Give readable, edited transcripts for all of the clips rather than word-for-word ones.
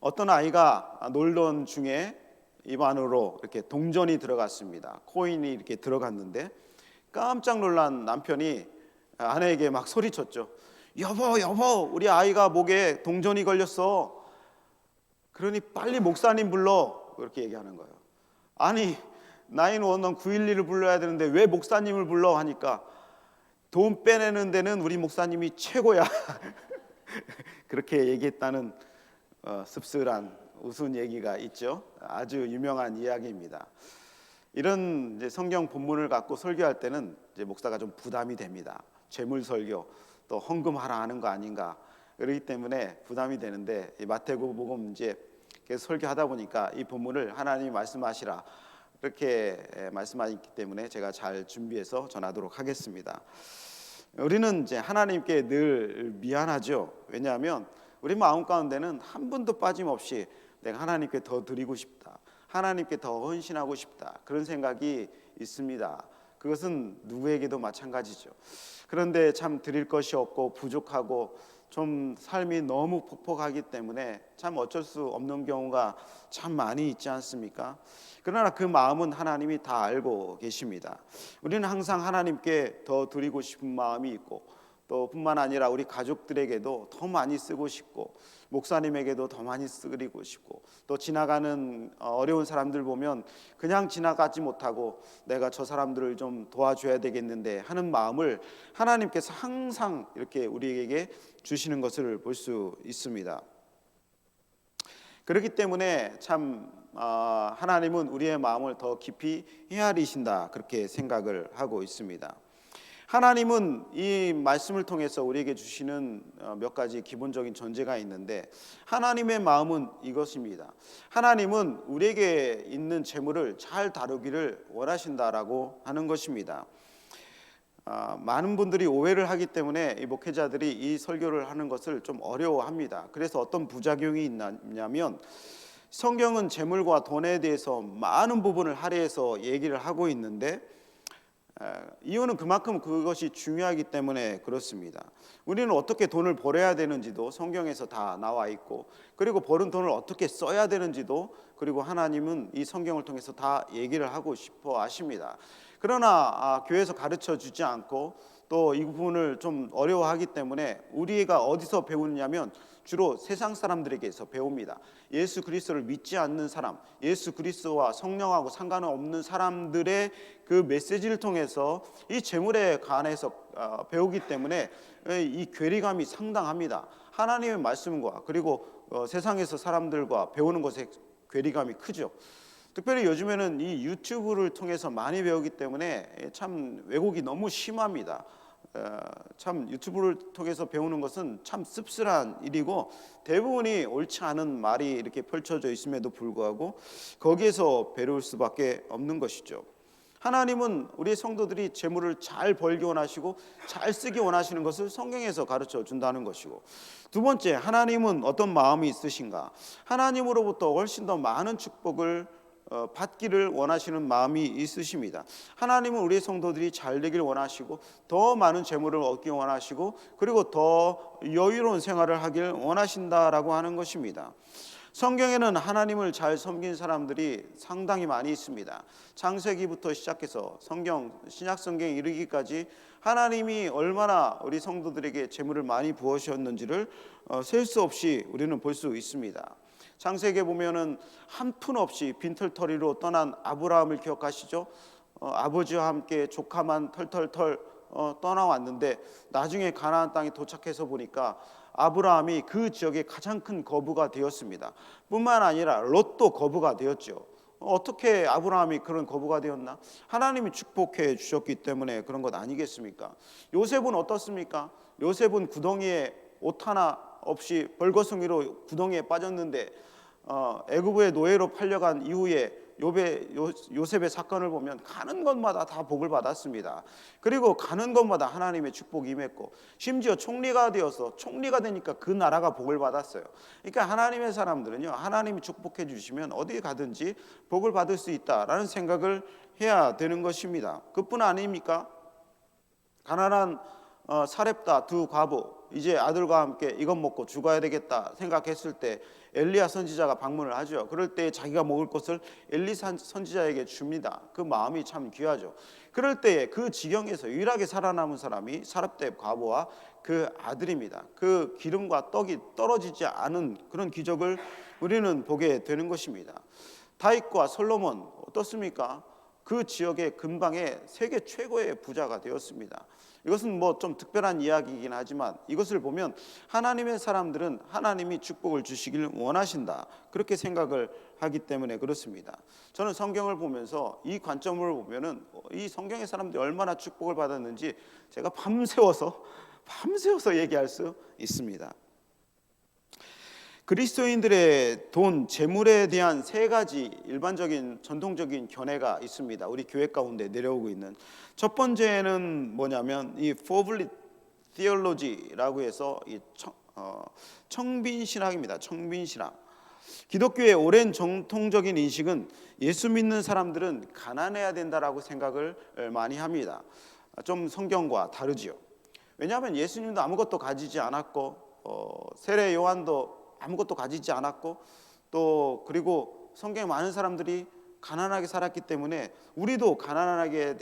어떤 아이가 놀던 중에 입 안으로 이렇게 동전이 들어갔습니다. 코인이 이렇게 들어갔는데 깜짝 놀란 남편이 아내에게 막 소리쳤죠. 여보, 여보, 우리 아이가 목에 동전이 걸렸어. 그러니 빨리 목사님 불러. 그렇게 얘기하는 거예요. 아니, 911 911을 불러야 되는데 왜 목사님을 불러? 하니까 돈 빼내는 데는 우리 목사님이 최고야. 그렇게 얘기했다는 씁쓸한 우스운 얘기가 있죠. 아주 유명한 이야기입니다. 이런 이제 성경 본문을 갖고 설교할 때는 이제 목사가 좀 부담이 됩니다. 재물 설교 또 헌금하라 하는 거 아닌가. 그렇기 때문에 부담이 되는데 이 마태복음 이제 계속 설교하다 보니까 이 본문을 하나님이 말씀하시라 이렇게 말씀하셨기 때문에 제가 잘 준비해서 전하도록 하겠습니다. 우리는 이제 하나님께 늘 미안하죠. 왜냐하면 우리 마음 가운데는 한 분도 빠짐없이 내가 하나님께 더 드리고 싶다, 하나님께 더 헌신하고 싶다, 그런 생각이 있습니다. 그것은 누구에게도 마찬가지죠. 그런데 참 드릴 것이 없고 부족하고 좀 삶이 너무 폭폭하기 때문에 참 어쩔 수 없는 경우가 참 많이 있지 않습니까? 그러나 그 마음은 하나님이 다 알고 계십니다. 우리는 항상 하나님께 더 드리고 싶은 마음이 있고 또 뿐만 아니라 우리 가족들에게도 더 많이 쓰고 싶고 목사님에게도 더 많이 쓰고 싶고 또 지나가는 어려운 사람들 보면 그냥 지나가지 못하고 내가 저 사람들을 좀 도와줘야 되겠는데 하는 마음을 하나님께서 항상 이렇게 우리에게 주시는 것을 볼 수 있습니다. 그렇기 때문에 참 하나님은 우리의 마음을 더 깊이 헤아리신다 그렇게 생각을 하고 있습니다. 하나님은 이 말씀을 통해서 우리에게 주시는 몇 가지 기본적인 전제가 있는데 하나님의 마음은 이것입니다. 하나님은 우리에게 있는 재물을 잘 다루기를 원하신다라고 하는 것입니다. 많은 분들이 오해를 하기 때문에 이 목회자들이 이 설교를 하는 것을 좀 어려워합니다. 그래서 어떤 부작용이 있냐면 성경은 재물과 돈에 대해서 많은 부분을 할애해서 얘기를 하고 있는데 이유는 그만큼 그것이 중요하기 때문에 그렇습니다. 우리는 어떻게 돈을 벌어야 되는지도 성경에서 다 나와 있고 그리고 버는 돈을 어떻게 써야 되는지도 그리고 하나님은 이 성경을 통해서 다 얘기를 하고 싶어 하십니다. 그러나 교회에서 가르쳐 주지 않고 또 이 부분을 좀 어려워하기 때문에 우리가 어디서 배우느냐면 주로 세상 사람들에게서 배웁니다. 예수 그리스도를 믿지 않는 사람, 예수 그리스도와 성령하고 상관은 없는 사람들의 그 메시지를 통해서 이 재물에 관해서 배우기 때문에 이 괴리감이 상당합니다. 하나님의 말씀과 그리고 세상에서 사람들과 배우는 것에 괴리감이 크죠. 특별히 요즘에는 이 유튜브를 통해서 많이 배우기 때문에 참 왜곡이 너무 심합니다. 참 유튜브를 통해서 배우는 것은 참 씁쓸한 일이고 대부분이 옳지 않은 말이 이렇게 펼쳐져 있음에도 불구하고 거기에서 배울 수밖에 없는 것이죠. 하나님은 우리 성도들이 재물을 잘 벌기 원하시고 잘 쓰기 원하시는 것을 성경에서 가르쳐 준다는 것이고 두 번째, 하나님은 어떤 마음이 있으신가? 하나님으로부터 훨씬 더 많은 축복을 받기를 원하시는 마음이 있으십니다. 하나님은 우리 성도들이 잘 되길 원하시고 더 많은 재물을 얻기 원하시고 그리고 더 여유로운 생활을 하길 원하신다라고 하는 것입니다. 성경에는 하나님을 잘 섬긴 사람들이 상당히 많이 있습니다. 창세기부터 시작해서 신약 성경에 이르기까지 하나님이 얼마나 우리 성도들에게 재물을 많이 부으셨는지를 셀 수 없이 우리는 볼 수 있습니다. 창세기에 보면은 한 푼 없이 빈털터리로 떠난 아브라함을 기억하시죠? 아버지와 함께 조카만 털털털 떠나왔는데 나중에 가나안 땅에 도착해서 보니까 아브라함이 그 지역의 가장 큰 거부가 되었습니다. 뿐만 아니라 롯도 거부가 되었죠. 어떻게 아브라함이 그런 거부가 되었나? 하나님이 축복해 주셨기 때문에 그런 것 아니겠습니까? 요셉은 어떻습니까? 요셉은 구덩이에 옷 하나 없이 벌거숭이로 구덩이에 빠졌는데 애굽의 노예로 팔려간 이후에 요셉의 사건을 보면 가는 곳마다 다 복을 받았습니다. 그리고 가는 곳마다 하나님의 축복이 임했고 심지어 총리가 되니까 그 나라가 복을 받았어요. 그러니까 하나님의 사람들은요, 하나님이 축복해 주시면 어디 가든지 복을 받을 수 있다라는 생각을 해야 되는 것입니다. 그뿐 아닙니까? 가난한 사렙다 두 과부, 이제 아들과 함께 이것 먹고 죽어야 되겠다 생각했을 때 엘리야 선지자가 방문을 하죠. 그럴 때 자기가 먹을 것을 엘리 선지자에게 줍니다. 그 마음이 참 귀하죠. 그럴 때에 그 지경에서 유일하게 살아남은 사람이 사렙대 과부와 그 아들입니다. 그 기름과 떡이 떨어지지 않은 그런 기적을 우리는 보게 되는 것입니다. 다윗과 솔로몬 어떻습니까? 그 지역의 근방에 세계 최고의 부자가 되었습니다. 이것은 뭐 좀 특별한 이야기이긴 하지만 이것을 보면 하나님의 사람들은 하나님이 축복을 주시길 원하신다, 그렇게 생각을 하기 때문에 그렇습니다. 저는 성경을 보면서 이 관점을 보면은 이 성경의 사람들이 얼마나 축복을 받았는지 제가 밤새워서 얘기할 수 있습니다. 그리스도인들의 돈, 재물에 대한 세 가지 일반적인 전통적인 견해가 있습니다. 우리 교회 가운데 내려오고 있는 첫 번째는 뭐냐면 이 포블리 티올로지라고 해서 이 청빈 신학입니다. 청빈 신학. 기독교의 오랜 정통적인 인식은 예수 믿는 사람들은 가난해야 된다라고 생각을 많이 합니다. 좀 성경과 다르지요. 왜냐하면 예수님도 아무것도 가지지 않았고 세례 요한도 아무것도 가지지 않았고 또 그리고 성경에 많은 사람들이 가난하게 살았기 때문에 우리도 가난하게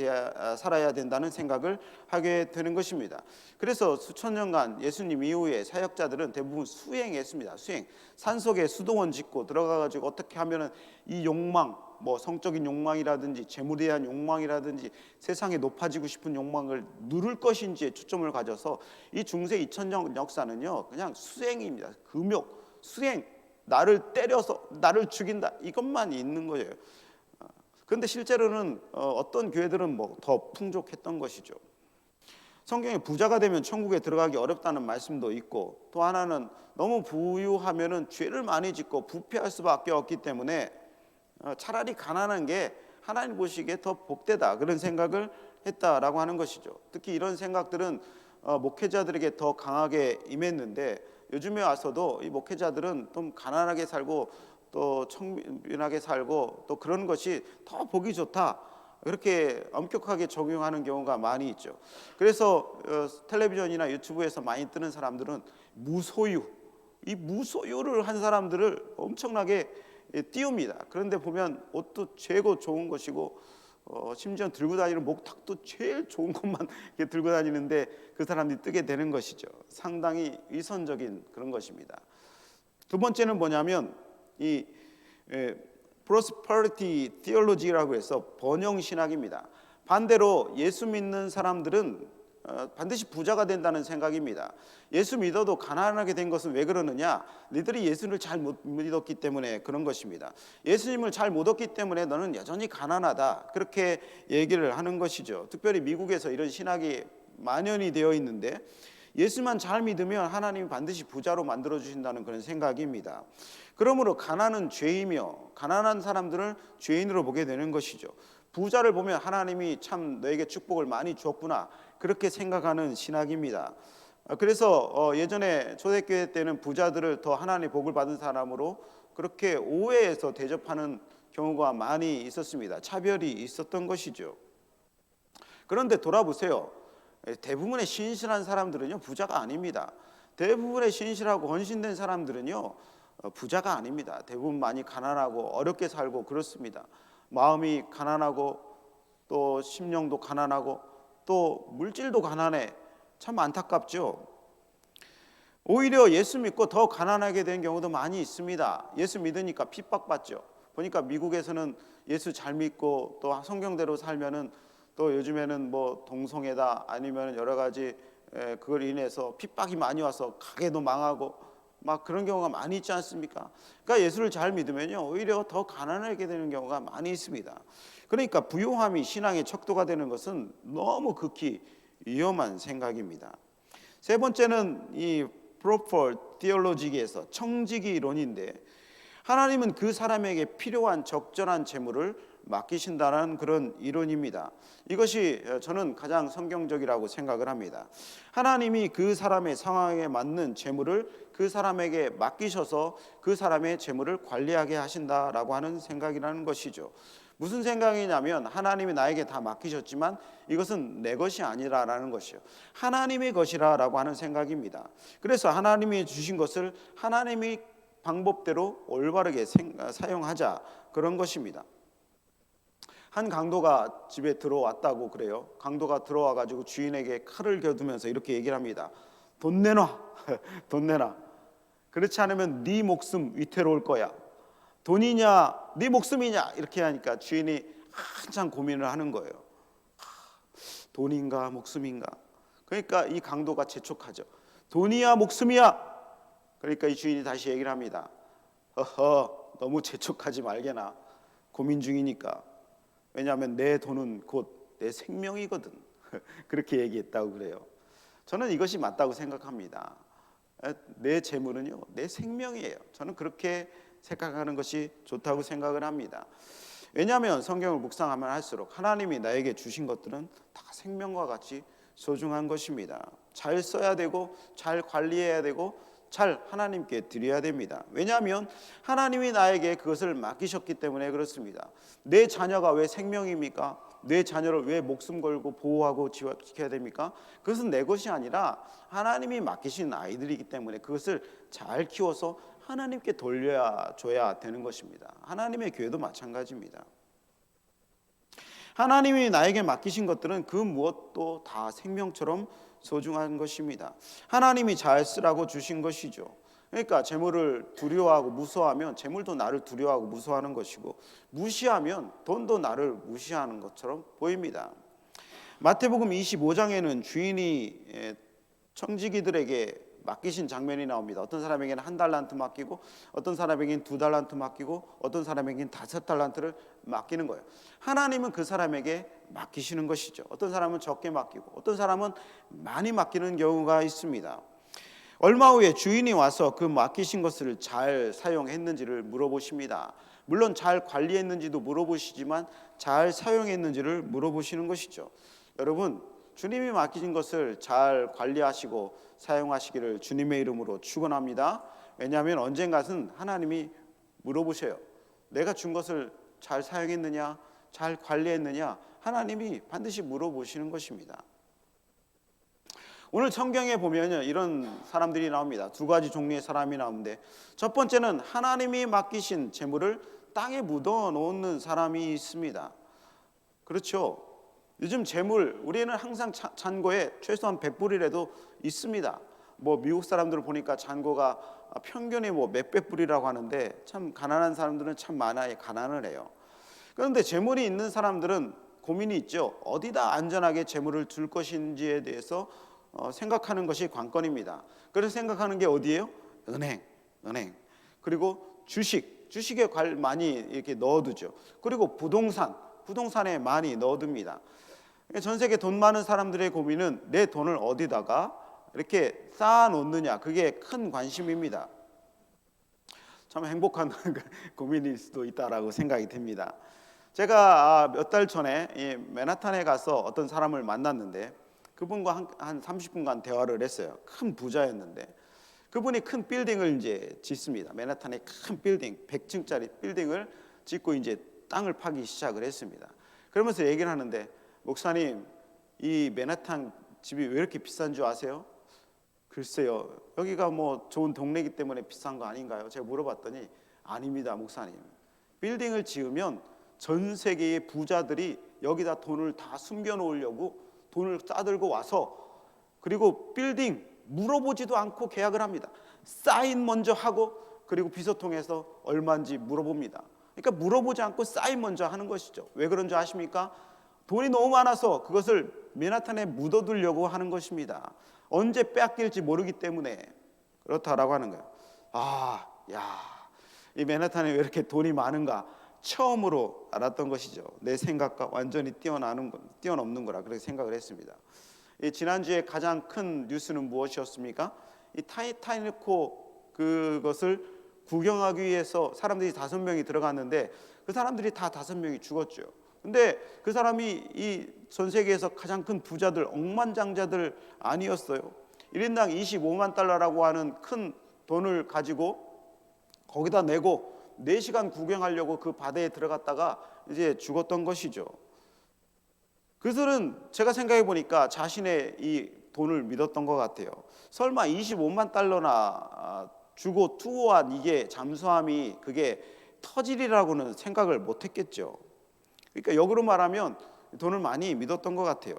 살아야 된다는 생각을 하게 되는 것입니다. 그래서 수천 년간 예수님 이후에 사역자들은 대부분 수행했습니다. 수행. 산속에 수도원 짓고 들어가가지고 어떻게 하면은 이 욕망, 뭐 성적인 욕망이라든지 재물에 대한 욕망이라든지 세상에 높아지고 싶은 욕망을 누를 것인지에 초점을 가져서 이 중세 2000년 역사는요 그냥 수행입니다. 금욕, 수행, 나를 때려서 나를 죽인다, 이것만 있는 거예요. 그런데 실제로는 어떤 교회들은 뭐 더 풍족했던 것이죠. 성경에 부자가 되면 천국에 들어가기 어렵다는 말씀도 있고, 또 하나는 너무 부유하면은 죄를 많이 짓고 부패할 수밖에 없기 때문에 차라리 가난한 게 하나님 보시기에 더 복되다, 그런 생각을 했다라고 하는 것이죠. 특히 이런 생각들은 목회자들에게 더 강하게 임했는데 요즘에 와서도 이 목회자들은 좀 가난하게 살고 또 청빈하게 살고 또 그런 것이 더 보기 좋다, 그렇게 엄격하게 적용하는 경우가 많이 있죠. 그래서 텔레비전이나 유튜브에서 많이 뜨는 사람들은 무소유, 이 무소유를 한 사람들을 엄청나게 띄웁니다. 그런데 보면 옷도 최고 좋은 것이고 심지어 들고 다니는 목탁도 제일 좋은 것만 들고 다니는데 그 사람들이 뜨게 되는 것이죠. 상당히 위선적인 그런 것입니다. 두 번째는 뭐냐면 이 prosperity theology라고 해서 번영 신학입니다. 반대로 예수 믿는 사람들은 반드시 부자가 된다는 생각입니다. 예수 믿어도 가난하게 된 것은 왜 그러느냐? 너희들이 예수를 잘 못 믿었기 때문에 그런 것입니다. 예수님을 잘 못 얻기 때문에 너는 여전히 가난하다, 그렇게 얘기를 하는 것이죠. 특별히 미국에서 이런 신학이 만연이 되어 있는데 예수만 잘 믿으면 하나님이 반드시 부자로 만들어 주신다는 그런 생각입니다. 그러므로 가난은 죄이며 가난한 사람들을 죄인으로 보게 되는 것이죠. 부자를 보면 하나님이 참 너에게 축복을 많이 주었구나, 그렇게 생각하는 신학입니다. 그래서 예전에 초대교회 때는 부자들을 더 하나님의 복을 받은 사람으로 그렇게 오해해서 대접하는 경우가 많이 있었습니다. 차별이 있었던 것이죠. 그런데 돌아보세요. 대부분의 신실한 사람들은요 부자가 아닙니다. 대부분의 신실하고 헌신된 사람들은요 부자가 아닙니다. 대부분 많이 가난하고 어렵게 살고 그렇습니다. 마음이 가난하고 또 심령도 가난하고 또 물질도 가난해. 참 안타깝죠. 오히려 예수 믿고 더 가난하게 된 경우도 많이 있습니다. 예수 믿으니까 핍박받죠. 보니까 미국에서는 예수 잘 믿고 또 성경대로 살면은 또 요즘에는 뭐 동성애다 아니면 여러 가지 그걸 인해서 핍박이 많이 와서 가게도 망하고 막 그런 경우가 많이 있지 않습니까? 그러니까 예수를 잘 믿으면요 오히려 더 가난하게 되는 경우가 많이 있습니다. 그러니까 부유함이 신앙의 척도가 되는 것은 너무 극히 위험한 생각입니다. 세 번째는 이 proper theology에서 청지기 이론인데, 하나님은 그 사람에게 필요한 적절한 재물을 맡기신다는 그런 이론입니다. 이것이 저는 가장 성경적이라고 생각을 합니다. 하나님이 그 사람의 상황에 맞는 재물을 그 사람에게 맡기셔서 그 사람의 재물을 관리하게 하신다라고 하는 생각이라는 것이죠. 무슨 생각이냐면 하나님이 나에게 다 맡기셨지만 이것은 내 것이 아니라라는 것이요, 하나님의 것이라라고 하는 생각입니다. 그래서 하나님이 주신 것을 하나님의 방법대로 올바르게 사용하자, 그런 것입니다. 한 강도가 집에 들어왔다고 그래요. 강도가 들어와가지고 주인에게 칼을 겨두면서 이렇게 얘기를 합니다. 돈 내놔. 돈 내놔. 그렇지 않으면 네 목숨 위태로울 거야. 돈이냐 네 목숨이냐, 이렇게 하니까 주인이 한참 고민을 하는 거예요. 돈인가 목숨인가. 그러니까 이 강도가 재촉하죠. 돈이야 목숨이야. 그러니까 이 주인이 다시 얘기를 합니다. 너무 재촉하지 말게나. 고민 중이니까. 왜냐하면 내 돈은 곧 내 생명이거든. 그렇게 얘기했다고 그래요. 저는 이것이 맞다고 생각합니다. 내 재물은요, 내 생명이에요. 저는 그렇게 생각하는 것이 좋다고 생각을 합니다. 왜냐하면 성경을 묵상하면 할수록 하나님이 나에게 주신 것들은 다 생명과 같이 소중한 것입니다. 잘 써야 되고 잘 관리해야 되고 잘 하나님께 드려야 됩니다. 왜냐하면 하나님이 나에게 그것을 맡기셨기 때문에 그렇습니다. 내 자녀가 왜 생명입니까? 내 자녀를 왜 목숨 걸고 보호하고 지켜야 됩니까? 그것은 내 것이 아니라 하나님이 맡기신 아이들이기 때문에 그것을 잘 키워서 하나님께 돌려줘야 되는 것입니다. 하나님의 교회도 마찬가지입니다. 하나님이 나에게 맡기신 것들은 그 무엇도 다 생명처럼 소중한 것입니다. 하나님이 잘 쓰라고 주신 것이죠. 그러니까 재물을 두려워하고 무서워하면 재물도 나를 두려워하고 무서워하는 것이고, 무시하면 돈도 나를 무시하는 것처럼 보입니다. 마태복음 25장에는 주인이 청지기들에게 맡기신 장면이 나옵니다. 어떤 사람에게는 1달란트 맡기고, 어떤 사람에게는 2달란트 맡기고, 어떤 사람에게는 5달란트를 맡기는 거예요. 하나님은 그 사람에게 맡기시는 것이죠. 어떤 사람은 적게 맡기고, 어떤 사람은 많이 맡기는 경우가 있습니다. 얼마 후에 주인이 와서 그 맡기신 것을 잘 사용했는지를 물어보십니다. 물론 잘 관리했는지도 물어보시지만 잘 사용했는지를 물어보시는 것이죠. 여러분, 주님이 맡기신 것을 잘 관리하시고 사용하시기를 주님의 이름으로 축원합니다. 왜냐하면 언젠가는 하나님이 물어보셔요. 내가 준 것을 잘 사용했느냐, 잘 관리했느냐, 하나님이 반드시 물어보시는 것입니다. 오늘 성경에 보면 이런 사람들이 나옵니다. 2가지 종류의 사람이 나오는데, 첫 번째는 하나님이 맡기신 재물을 땅에 묻어 놓는 사람이 있습니다. 그렇죠? 요즘 재물, 우리는 항상 잔고에 최소한 100불이라도 있습니다. 미국 사람들을 보니까 잔고가 평균이 몇백 불이라고 하는데, 참 가난한 사람들은 참 많아요. 가난을 해요. 그런데 재물이 있는 사람들은 고민이 있죠. 어디다 안전하게 재물을 둘 것인지에 대해서 생각하는 것이 관건입니다. 그래서 생각하는 게 어디예요? 은행. 그리고 주식에 많이 이렇게 넣어두죠. 그리고 부동산에 많이 넣어둡니다. 전 세계 돈 많은 사람들의 고민은 내 돈을 어디다가 이렇게 쌓아놓느냐, 그게 큰 관심입니다. 참 행복한 고민일 수도 있다라고 생각이 듭니다. 제가 몇 달 전에 맨하탄에 가서 어떤 사람을 만났는데, 그분과 한 30분간 대화를 했어요. 큰 부자였는데 그분이 큰 빌딩을 이제 짓습니다. 맨하탄에 큰 빌딩, 100층짜리 빌딩을 짓고 이제 땅을 파기 시작을 했습니다. 그러면서 얘기를 하는데, 목사님, 이 맨하탄 집이 왜 이렇게 비싼 줄 아세요? 글쎄요, 여기가 좋은 동네이기 때문에 비싼 거 아닌가요? 제가 물어봤더니, 아닙니다 목사님. 빌딩을 지으면 전 세계의 부자들이 여기다 돈을 다 숨겨 놓으려고 돈을 싸들고 와서, 그리고 빌딩 물어보지도 않고 계약을 합니다. 사인 먼저 하고, 그리고 비서통에서 얼마인지 물어봅니다. 그러니까 물어보지 않고 사인 먼저 하는 것이죠. 왜 그런 줄 아십니까? 돈이 너무 많아서 그것을 맨하탄에 묻어두려고 하는 것입니다. 언제 빼앗길지 모르기 때문에 그렇다라고 하는 거예요. 이 맨하탄에 왜 이렇게 돈이 많은가 처음으로 알았던 것이죠. 내 생각과 완전히 뛰어넘는 거라 그렇게 생각을 했습니다. 지난주에 가장 큰 뉴스는 무엇이었습니까? 이 타이타닉호 그것을 구경하기 위해서 사람들이 5명이 들어갔는데, 그 사람들이 다 5명이 죽었죠. 근데 그 사람이 이 전 세계에서 가장 큰 부자들, 억만장자들 아니었어요. 1인당 $25만 하는 큰 돈을 가지고 거기다 내고 4시간 구경하려고 그 바다에 들어갔다가 이제 죽었던 것이죠. 그들은 제가 생각해 보니까 자신의 이 돈을 믿었던 것 같아요. 설마 25만 달러나 주고 투어한 이게 잠수함이 그게 터질이라고는 생각을 못했겠죠. 그러니까 역으로 말하면 돈을 많이 믿었던 것 같아요.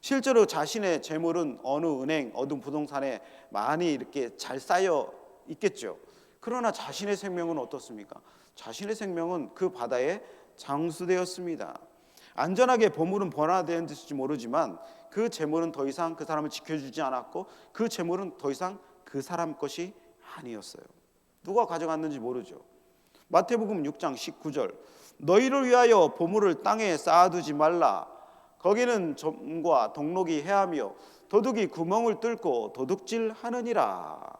실제로 자신의 재물은 어느 은행, 어느 부동산에 많이 이렇게 잘 쌓여 있겠죠. 그러나 자신의 생명은 어떻습니까? 자신의 생명은 그 바다에 장수되었습니다. 안전하게 보물은 번화되었는지 모르지만 그 재물은 더 이상 그 사람을 지켜주지 않았고 그 재물은 더 이상 그 사람 것이 아니었어요. 누가 가져갔는지 모르죠. 마태복음 6장 19절, 너희를 위하여 보물을 땅에 쌓아두지 말라. 거기는 점과 동록이 해하며 도둑이 구멍을 뚫고 도둑질하느니라.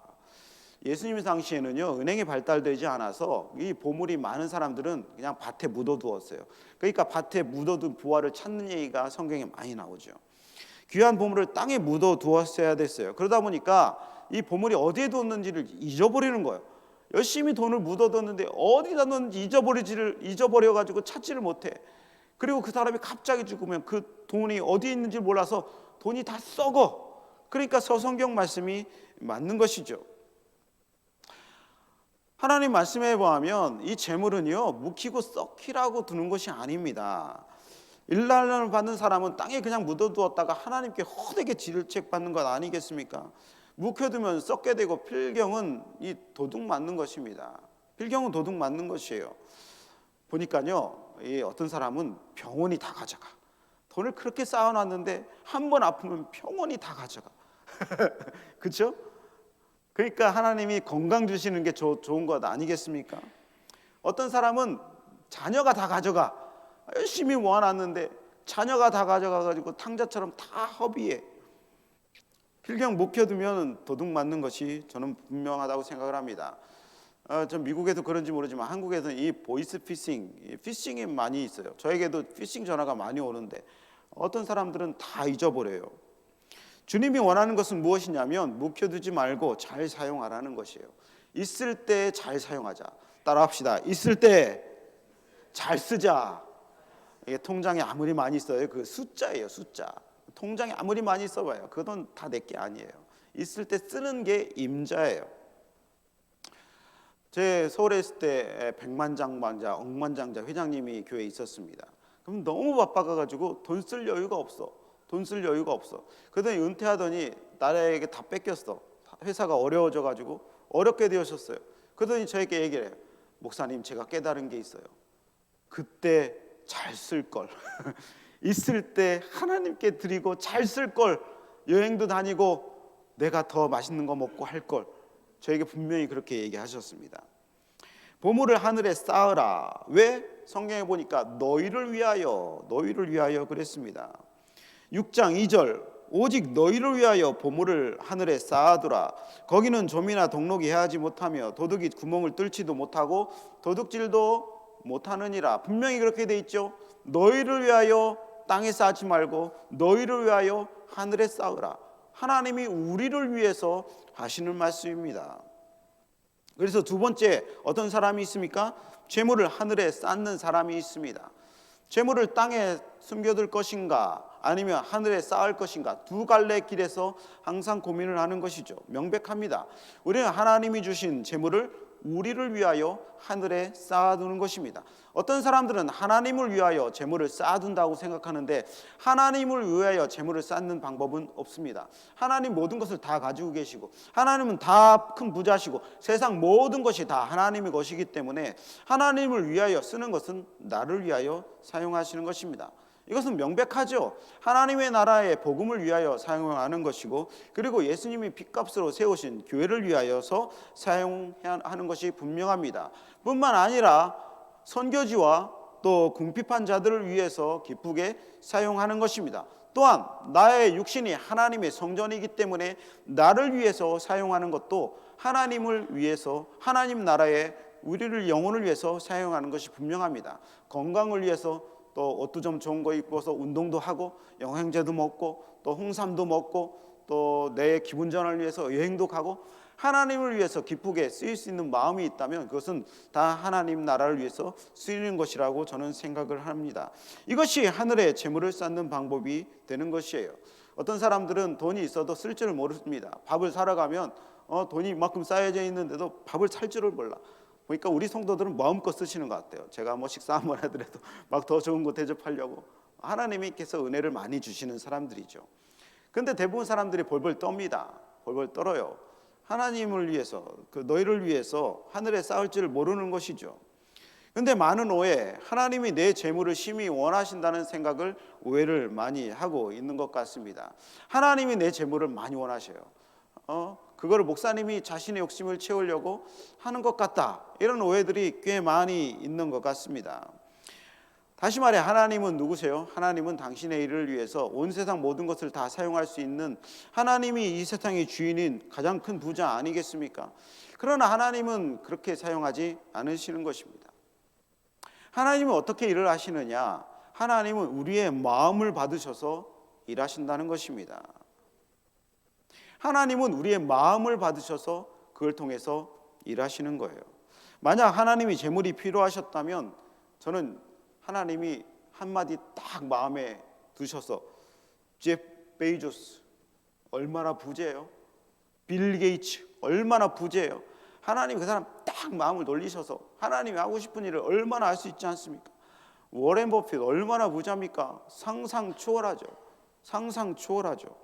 예수님 당시에는요, 은행이 발달되지 않아서 이 보물이 많은 사람들은 그냥 밭에 묻어두었어요. 그러니까 밭에 묻어둔 부활을 찾는 얘기가 성경에 많이 나오죠. 귀한 보물을 땅에 묻어두었어야 됐어요. 그러다 보니까 이 보물이 어디에 뒀는지를 잊어버리는 거예요. 열심히 돈을 묻어뒀는데 어디다 뒀는지 잊어버려가지고 찾지를 못해. 그리고 그 사람이 갑자기 죽으면 그 돈이 어디에 있는지 몰라서 돈이 다 썩어. 그러니까 서성경 말씀이 맞는 것이죠. 하나님 말씀에 보면 이 재물은요, 묵히고 썩히라고 두는 것이 아닙니다. 일날을 받는 사람은 땅에 그냥 묻어두었다가 하나님께 헛되게 질책받는 것 아니겠습니까? 묵혀두면 썩게 되고 필경은 이 도둑 맞는 것입니다. 필경은 도둑 맞는 것이에요. 보니까요, 이 어떤 사람은 병원이 다 가져가. 돈을 그렇게 쌓아놨는데 한 번 아프면 병원이 다 가져가. 그렇죠? 그러니까 하나님이 건강 주시는 게 좋은 것 아니겠습니까? 어떤 사람은 자녀가 다 가져가. 열심히 모아놨는데 자녀가 다 가져가가지고 탕자처럼 다 허비해. 필경 묵혀두면 도둑 맞는 것이 저는 분명하다고 생각을 합니다. 전 미국에도 그런지 모르지만 한국에서는 이 보이스 피싱이 많이 있어요. 저에게도 피싱 전화가 많이 오는데 어떤 사람들은 다 잊어버려요. 주님이 원하는 것은 무엇이냐면 묵혀두지 말고 잘 사용하라는 것이에요. 있을 때 잘 사용하자. 따라합시다. 있을 때 잘 쓰자. 이게 통장에 아무리 많이 있어요. 그 숫자예요, 숫자. 통장에 아무리 많이 써봐요. 그 돈 다 내 게 아니에요. 있을 때 쓰는 게 임자예요. 제 서울에 있을 때 백만장자, 억만장자 회장님이 교회에 있었습니다. 그럼 너무 바빠가지고 돈 쓸 여유가 없어. 그러더니 은퇴하더니 나라에게 다 뺏겼어. 회사가 어려워져가지고 어렵게 되셨어요. 그러더니 저에게 얘기를 해요. 목사님, 제가 깨달은 게 있어요. 그때 잘 쓸 걸. 있을 때 하나님께 드리고 잘 쓸 걸. 여행도 다니고 내가 더 맛있는 거 먹고 할 걸. 저에게 분명히 그렇게 얘기하셨습니다. 보물을 하늘에 쌓으라. 왜? 성경에 보니까 너희를 위하여 그랬습니다. 6장 2절, 오직 너희를 위하여 보물을 하늘에 쌓아두라. 거기는 좀이나 동록이 해하지 못하며 도둑이 구멍을 뚫지도 못하고 도둑질도 못하느니라. 분명히 그렇게 돼 있죠. 너희를 위하여 땅에 쌓지 말고 너희를 위하여 하늘에 쌓으라. 하나님이 우리를 위해서 하시는 말씀입니다. 그래서 두 번째, 어떤 사람이 있습니까? 재물을 하늘에 쌓는 사람이 있습니다. 재물을 땅에 숨겨둘 것인가 아니면 하늘에 쌓을 것인가, 두 갈래 길에서 항상 고민을 하는 것이죠. 명백합니다. 우리는 하나님이 주신 재물을 우리를 위하여 하늘에 쌓아두는 것입니다. 어떤 사람들은 하나님을 위하여 재물을 쌓아둔다고 생각하는데 하나님을 위하여 재물을 쌓는 방법은 없습니다. 하나님 모든 것을 다 가지고 계시고 하나님은 다 큰 부자시고 세상 모든 것이 다 하나님의 것이기 때문에 하나님을 위하여 쓰는 것은 나를 위하여 사용하시는 것입니다. 이것은 명백하죠. 하나님의 나라의 복음을 위하여 사용하는 것이고 그리고 예수님이 핏값으로 세우신 교회를 위하여서 사용하는 것이 분명합니다. 뿐만 아니라 선교지와 또 궁핍한 자들을 위해서 기쁘게 사용하는 것입니다. 또한 나의 육신이 하나님의 성전이기 때문에 나를 위해서 사용하는 것도 하나님을 위해서 하나님 나라의 우리를 영혼을 위해서 사용하는 것이 분명합니다. 건강을 위해서 또 옷도 좀 좋은 거 입고서 운동도 하고 영양제도 먹고 또 홍삼도 먹고 또 내 기분 전환을 위해서 여행도 가고 하나님을 위해서 기쁘게 쓰일 수 있는 마음이 있다면 그것은 다 하나님 나라를 위해서 쓰이는 것이라고 저는 생각을 합니다. 이것이 하늘에 재물을 쌓는 방법이 되는 것이에요. 어떤 사람들은 돈이 있어도 쓸 줄을 모릅니다. 밥을 사러 가면 돈이 이만큼 쌓여져 있는데도 밥을 살 줄을 몰라. 보니까 우리 성도들은 마음껏 쓰시는 것 같아요. 제가 뭐 식사 한번 하더라도 막 더 좋은 거 대접하려고. 하나님께서 은혜를 많이 주시는 사람들이죠. 그런데 대부분 사람들이 벌벌 떱니다. 벌벌 떨어요. 하나님을 위해서, 너희를 위해서 하늘에 쌓을 줄을 모르는 것이죠. 그런데 많은 오해, 하나님이 내 재물을 심히 원하신다는 생각을 오해를 많이 하고 있는 것 같습니다. 하나님이 내 재물을 많이 원하셔요. 그거를 목사님이 자신의 욕심을 채우려고 하는 것 같다, 이런 오해들이 꽤 많이 있는 것 같습니다. 다시 말해, 하나님은 누구세요? 하나님은 당신의 일을 위해서 온 세상 모든 것을 다 사용할 수 있는, 하나님이 이 세상의 주인인 가장 큰 부자 아니겠습니까? 그러나 하나님은 그렇게 사용하지 않으시는 것입니다. 하나님은 어떻게 일을 하시느냐? 하나님은 우리의 마음을 받으셔서 일하신다는 것입니다. 하나님은 우리의 마음을 받으셔서 그걸 통해서 일하시는 거예요. 만약 하나님이 재물이 필요하셨다면 저는 하나님이 한마디 딱 마음에 두셔서, 제프 베이조스 얼마나 부재예요? 빌 게이츠 얼마나 부재예요? 하나님이 그 사람 딱 마음을 돌리셔서 하나님이 하고 싶은 일을 얼마나 할 수 있지 않습니까? 워렌 버핏 얼마나 부자입니까? 상상 초월하죠. 상상 초월하죠.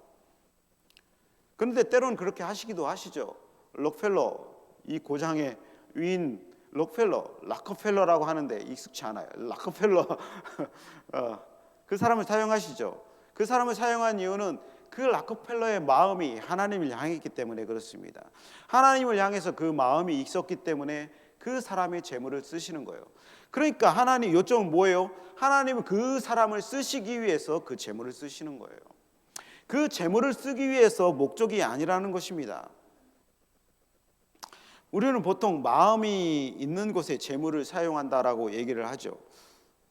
그런데 때로는 그렇게 하시기도 하시죠. 록펠러, 이 고장의 위인 록펠러, 락커펠러라고 하는데 익숙치 않아요. 락커펠러 그 사람을 사용하시죠. 그 사람을 사용한 이유는 그 락커펠러의 마음이 하나님을 향했기 때문에 그렇습니다. 하나님을 향해서 그 마음이 있었기 때문에 그 사람의 재물을 쓰시는 거예요. 그러니까 하나님, 요점은 뭐예요? 하나님은 그 사람을 쓰시기 위해서 그 재물을 쓰시는 거예요. 그 재물을 쓰기 위해서 목적이 아니라는 것입니다. 우리는 보통 마음이 있는 곳에 재물을 사용한다라고 얘기를 하죠.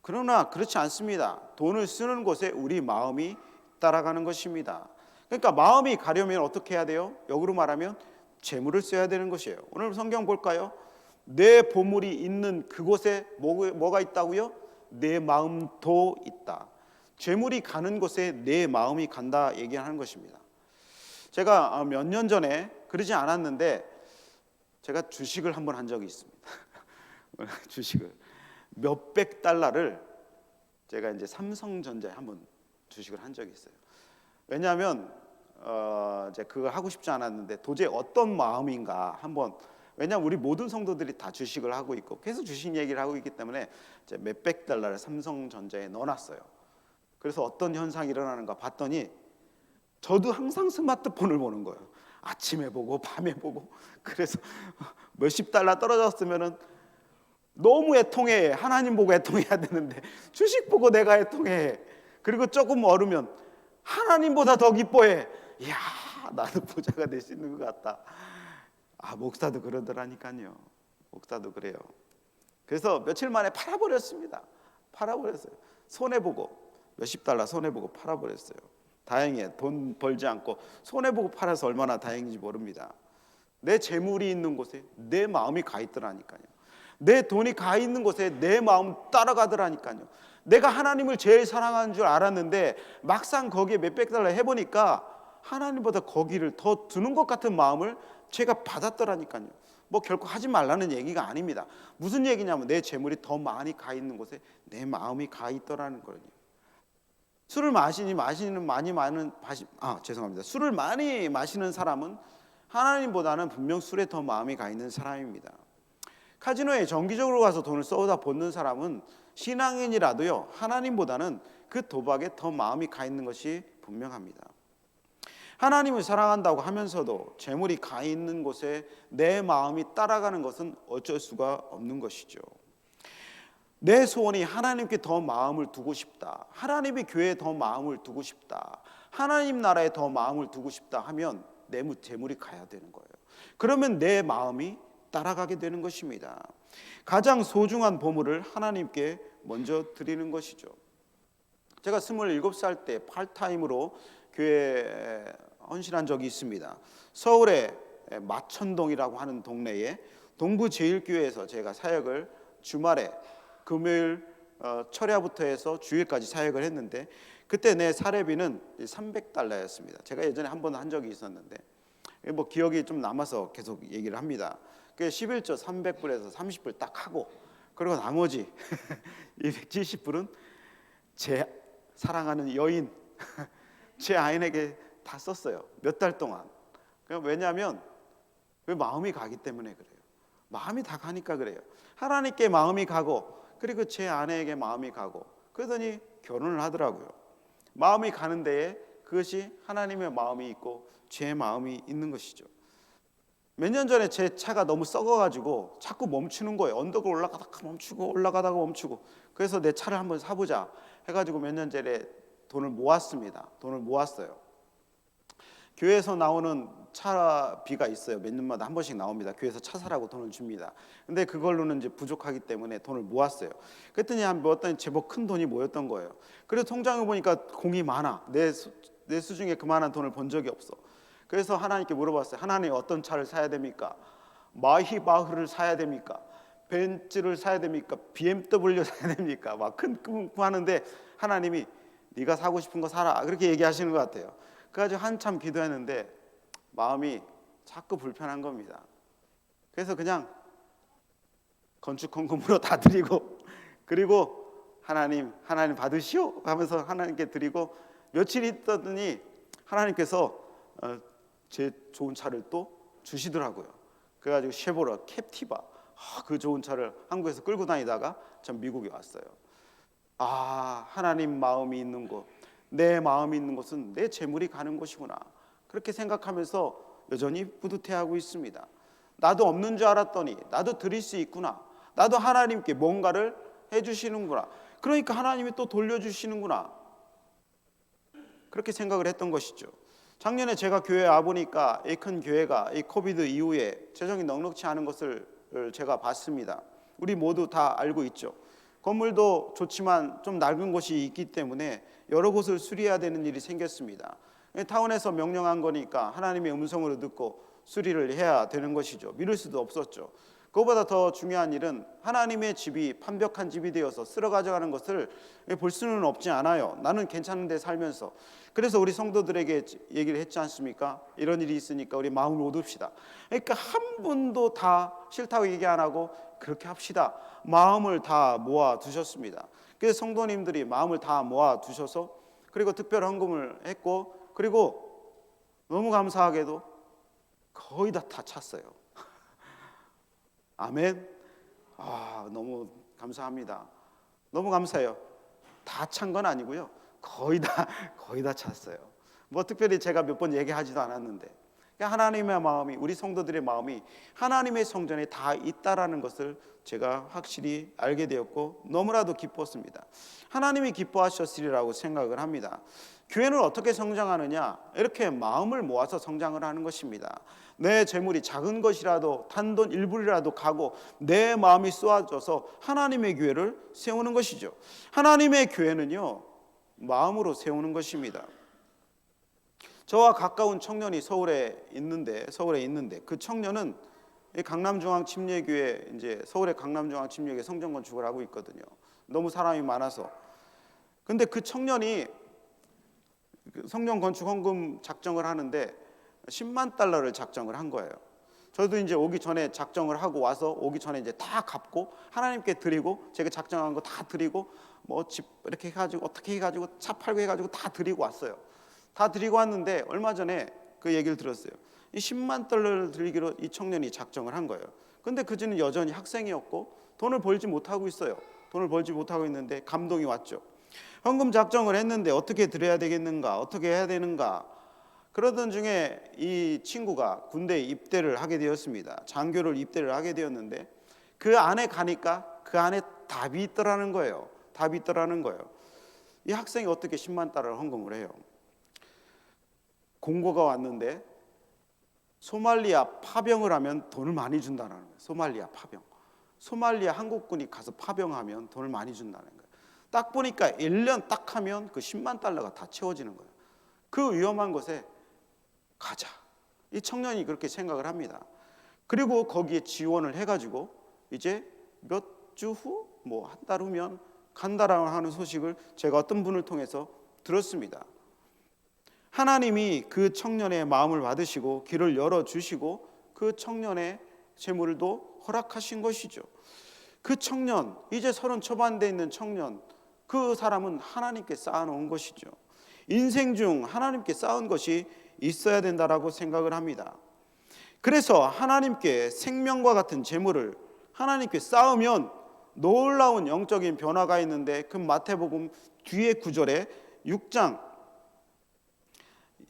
그러나 그렇지 않습니다. 돈을 쓰는 곳에 우리 마음이 따라가는 것입니다. 그러니까 마음이 가려면 어떻게 해야 돼요? 역으로 말하면 재물을 써야 되는 것이에요. 오늘 성경 볼까요? 내 보물이 있는 그곳에 뭐가 있다고요? 내 마음도 있다. 재물이 가는 곳에 내 마음이 간다 얘기하는 것입니다. 제가 몇 년 전에, 그러지 않았는데 제가 주식을 한번 한 적이 있습니다. 주식을 몇백 달러를 제가 이제 삼성전자에 한번 주식을 한 적이 있어요. 왜냐하면 이제 그걸 하고 싶지 않았는데 도저히 어떤 마음인가 한번, 왜냐하면 우리 모든 성도들이 다 주식을 하고 있고 계속 주식 얘기를 하고 있기 때문에 이제 몇백 달러를 삼성전자에 넣어놨어요. 그래서 어떤 현상이 일어나는가 봤더니 저도 항상 스마트폰을 보는 거예요. 아침에 보고 밤에 보고. 그래서 몇십 달러 떨어졌으면은 너무 애통해. 하나님 보고 애통해야 되는데 주식 보고 내가 애통해. 그리고 조금 얼으면 하나님보다 더 기뻐해. 이야, 나도 부자가 될 수 있는 것 같다. 목사도 그러더라니까요. 목사도 그래요. 그래서 며칠 만에 팔아버렸습니다. 팔아버렸어요. 손해보고, 몇십 달러 손해보고 팔아버렸어요. 다행이에요. 돈 벌지 않고 손해보고 팔아서 얼마나 다행인지 모릅니다. 내 재물이 있는 곳에 내 마음이 가 있더라니까요. 내 돈이 가 있는 곳에 내 마음 따라가더라니까요. 내가 하나님을 제일 사랑하는 줄 알았는데 막상 거기에 몇백 달러 해보니까 하나님보다 거기를 더 두는 것 같은 마음을 제가 받았더라니까요. 뭐 결코 하지 말라는 얘기가 아닙니다. 무슨 얘기냐면 내 재물이 더 많이 가 있는 곳에 내 마음이 가 있더라는 거예요. 술을 술을 많이 마시는 사람은 하나님보다는 분명 술에 더 마음이 가 있는 사람입니다. 카지노에 정기적으로 가서 돈을 쏟아 붓는 사람은 신앙인이라도요, 하나님보다는 그 도박에 더 마음이 가 있는 것이 분명합니다. 하나님을 사랑한다고 하면서도 재물이 가 있는 곳에 내 마음이 따라가는 것은 어쩔 수가 없는 것이죠. 내 소원이 하나님께 더 마음을 두고 싶다, 하나님의 교회에 더 마음을 두고 싶다, 하나님 나라에 더 마음을 두고 싶다 하면 내 재물이 가야 되는 거예요. 그러면 내 마음이 따라가게 되는 것입니다. 가장 소중한 보물을 하나님께 먼저 드리는 것이죠. 제가 27살 때 파트타임으로 교회에 헌신한 적이 있습니다. 서울에 마천동이라고 하는 동네에 동부제일교회에서 제가 사역을 주말에 금요일 철야부터 해서 주일까지 사역을 했는데, 그때 내 사례비는 $300였습니다. 제가 예전에 한 번 한 적이 있었는데 뭐 기억이 좀 남아서 계속 얘기를 합니다. 그 11조 300불에서 30불 딱 하고, 그리고 나머지 270불은 제 사랑하는 여인 제 아인에게 다 썼어요. 몇 달 동안. 왜냐하면 왜 마음이 가기 때문에 그래요. 마음이 다 가니까 그래요. 하나님께 마음이 가고, 그리고 제 아내에게 마음이 가고, 그러더니 결혼을 하더라고요. 마음이 가는 데에 그것이 하나님의 마음이 있고 제 마음이 있는 것이죠. 몇 년 전에 제 차가 너무 썩어가지고 자꾸 멈추는 거예요. 언덕을 올라가다가 멈추고 올라가다가 멈추고. 그래서 내 차를 한번 사보자 해가지고 몇 년 전에 돈을 모았습니다. 돈을 모았어요. 교회에서 나오는 차비가 있어요. 몇 년마다 한 번씩 나옵니다. 교회에서 차 사라고 돈을 줍니다. 근데 그걸로는 이제 부족하기 때문에 돈을 모았어요. 그랬더니 한 모았더니 제법 큰 돈이 모였던 거예요. 그래서 통장을 보니까 공이 많아. 내 수중에 그만한 돈을 본 적이 없어. 그래서 하나님께 물어봤어요. 하나님, 어떤 차를 사야 됩니까? 마히바흐를 사야 됩니까? 벤츠를 사야 됩니까? BMW 사야 됩니까? 막 큰 꿈 하는데 하나님이 네가 사고 싶은 거 사라, 그렇게 얘기하시는 것 같아요. 그래가지고 한참 기도했는데 마음이 자꾸 불편한 겁니다. 그래서 그냥 건축헌금으로 다 드리고, 그리고 하나님 받으시오 하면서 하나님께 드리고, 며칠 있더니 하나님께서 제 좋은 차를 또 주시더라고요. 그래가지고 쉐보레 캡티바, 그 좋은 차를 한국에서 끌고 다니다가 전 미국에 왔어요. 하나님 마음이 있는 곳, 내 마음이 있는 곳은 내 재물이 가는 곳이구나, 그렇게 생각하면서 여전히 뿌듯해하고 있습니다. 나도 없는 줄 알았더니 나도 드릴 수 있구나, 나도 하나님께 뭔가를 해주시는구나, 그러니까 하나님이 또 돌려주시는구나, 그렇게 생각을 했던 것이죠. 작년에 제가 교회에 와보니까 이 큰 교회가 이 코비드 이후에 재정이 넉넉치 않은 것을 제가 봤습니다. 우리 모두 다 알고 있죠. 건물도 좋지만 좀 낡은 곳이 있기 때문에 여러 곳을 수리해야 되는 일이 생겼습니다. 타운에서 명령한 거니까 하나님의 음성으로 듣고 수리를 해야 되는 것이죠. 미룰 수도 없었죠. 그것보다 더 중요한 일은 하나님의 집이 판벽한 집이 되어서 쓸어 가져가는 것을 볼 수는 없지 않아요. 나는 괜찮은데 살면서. 그래서 우리 성도들에게 얘기를 했지 않습니까? 이런 일이 있으니까 우리 마음을 얻읍시다. 그러니까 한 분도 다 싫다고 얘기 안 하고 그렇게 합시다, 마음을 다 모아 두셨습니다. 그래서 성도님들이 마음을 다 모아 두셔서, 그리고 특별 헌금을 했고, 그리고 너무 감사하게도 거의 다 찼어요. 아멘. 너무 감사합니다. 너무 감사해요. 다 찬 건 아니고요, 거의 다 찼어요. 뭐 특별히 제가 몇 번 얘기하지도 않았는데, 하나님의 마음이, 우리 성도들의 마음이 하나님의 성전에 다 있다라는 것을 제가 확실히 알게 되었고 너무나도 기뻤습니다. 하나님이 기뻐하셨으리라고 생각을 합니다. 교회는 어떻게 성장하느냐? 이렇게 마음을 모아서 성장을 하는 것입니다. 내 재물이 작은 것이라도 단돈 1불이라도 가고 내 마음이 쏘아져서 하나님의 교회를 세우는 것이죠. 하나님의 교회는요, 마음으로 세우는 것입니다. 저와 가까운 청년이 서울에 있는데 그 청년은 강남중앙침례교회, 이제 서울의 강남중앙침례교회 성전 건축을 하고 있거든요. 너무 사람이 많아서. 근데 그 청년이 성전 건축 헌금 작정을 하는데 $100,000를 작정을 한 거예요. 저도 이제 오기 전에 작정을 하고 와서 오기 전에 이제 다 갚고 하나님께 드리고, 제가 작정한 거 다 드리고, 뭐 집 이렇게 해가지고 어떻게 해가지고 차 팔고 해가지고 다 드리고 왔어요. 다 드리고 왔는데 얼마 전에 그 얘기를 들었어요. 이 $100,000를 드리기로 이 청년이 작정을 한 거예요. 근데 그전에 여전히 학생이었고 돈을 벌지 못하고 있어요. 돈을 벌지 못하고 있는데 감동이 왔죠. 헌금 작정을 했는데 어떻게 드려야 되겠는가, 어떻게 해야 되는가, 그러던 중에 이 친구가 군대에 입대를 하게 되었습니다. 장교를 입대를 하게 되었는데 그 안에 가니까 그 안에 답이 있더라는 거예요. 답이 있더라는 거예요. 이 학생이 어떻게 $100,000을 헌금을 해요? 공고가 왔는데 소말리아 파병을 하면 돈을 많이 준다는 거예요. 소말리아 파병. 소말리아 한국군이 가서 파병하면 돈을 많이 준다는 거예요. 딱 보니까 1년 딱 하면 그 $100,000가 다 채워지는 거예요. 그 위험한 곳에 가자. 이 청년이 그렇게 생각을 합니다. 그리고 거기에 지원을 해가지고 이제 몇 주 후, 뭐 한 달 후면 간다라고 하는 소식을 제가 어떤 분을 통해서 들었습니다. 하나님이 그 청년의 마음을 받으시고 길을 열어주시고 그 청년의 재물도 허락하신 것이죠. 그 청년, 이제 30 초반대에 있는 청년, 그 사람은 하나님께 쌓아놓은 것이죠. 인생 중 하나님께 쌓은 것이 있어야 된다라고 생각을 합니다. 그래서 하나님께 생명과 같은 재물을 하나님께 쌓으면 놀라운 영적인 변화가 있는데, 그 마태복음 뒤에 구절에 6장